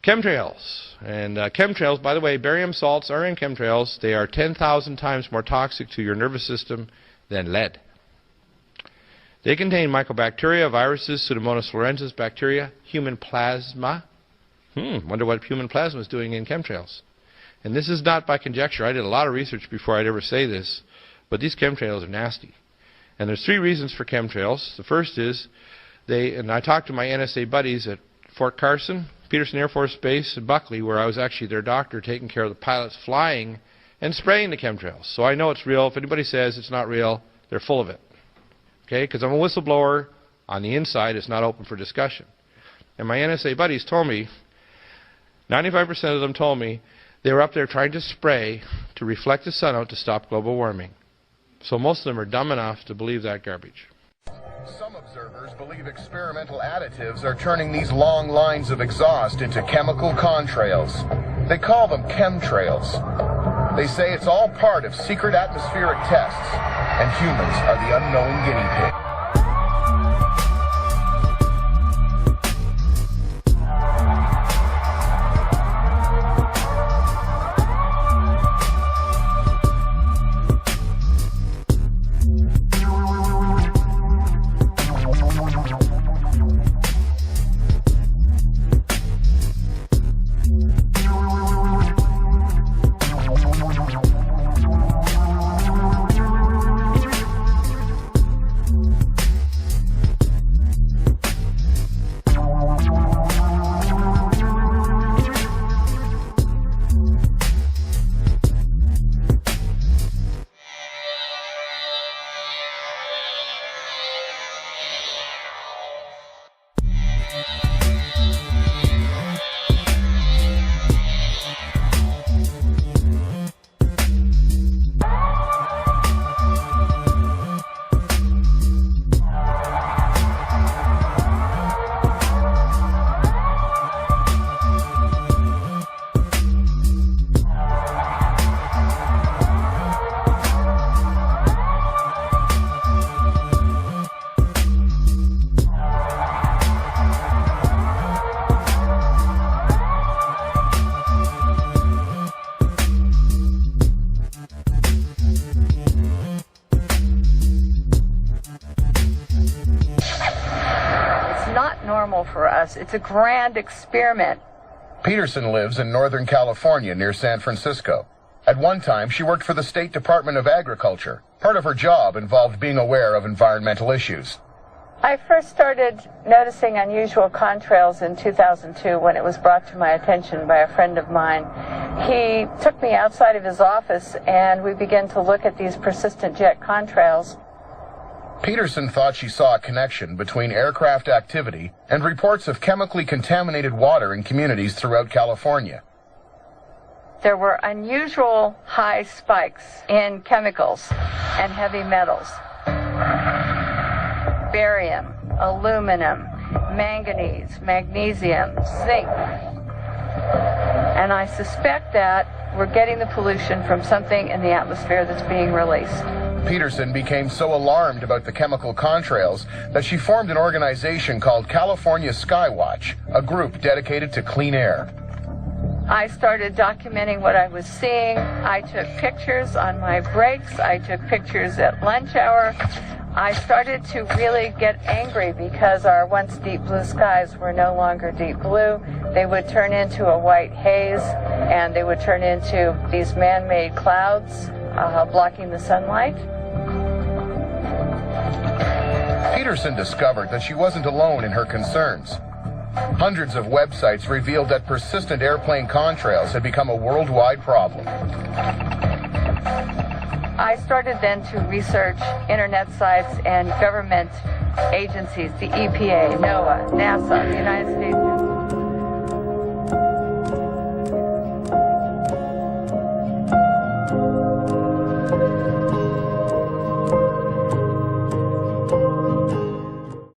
ChemTrails. And ChemTrails, by the way, barium salts are in ChemTrails. They are 10,000 times more toxic to your nervous system than lead. They contain mycobacteria, viruses, Pseudomonas florensis, bacteria, human plasma. Wonder what human plasma is doing in chemtrails. And this is not by conjecture. I did a lot of research before I'd ever say this, but these chemtrails are nasty. And there's 3 reasons for chemtrails. The first is and I talked to my NSA buddies at Fort Carson, Peterson Air Force Base, and Buckley, where I was actually their doctor taking care of the pilots flying and spraying the chemtrails. So I know it's real. If anybody says it's not real, they're full of it. Okay, because I'm a whistleblower. On the inside, it's not open for discussion. And my NSA buddies told me, 95% of them told me, they were up there trying to spray to reflect the sun out to stop global warming. So most of them are dumb enough to believe that garbage. Some observers believe experimental additives are turning these long lines of exhaust into chemical contrails. They call them ChemTrails. They say it's all part of secret atmospheric tests, and humans are the unknown guinea pig. Normal for us. It's a grand experiment. Peterson lives in Northern California near San Francisco. At one time, she worked for the State Department of Agriculture. Part of her job involved being aware of environmental issues. I first started noticing unusual contrails in 2002 when it was brought to my attention by a friend of mine. He took me outside of his office and we began to look at these persistent jet contrails. Peterson thought she saw a connection between aircraft activity and reports of chemically contaminated water in communities throughout California. There were unusual high spikes in chemicals and heavy metals. Barium, aluminum, manganese, magnesium, zinc. And I suspect that we're getting the pollution from something in the atmosphere that's being released. Peterson became so alarmed about the chemical contrails that she formed an organization called California Skywatch, a group dedicated to clean air. I started documenting what I was seeing. I took pictures on my breaks. I took pictures at lunch hour. I started to really get angry because our once deep blue skies were no longer deep blue. They would turn into a white haze, and they would turn into these man-made clouds blocking the sunlight. Peterson discovered that she wasn't alone in her concerns. Hundreds of websites revealed that persistent airplane contrails had become a worldwide problem. I started then to research internet sites and government agencies, the EPA, NOAA, NASA, the United States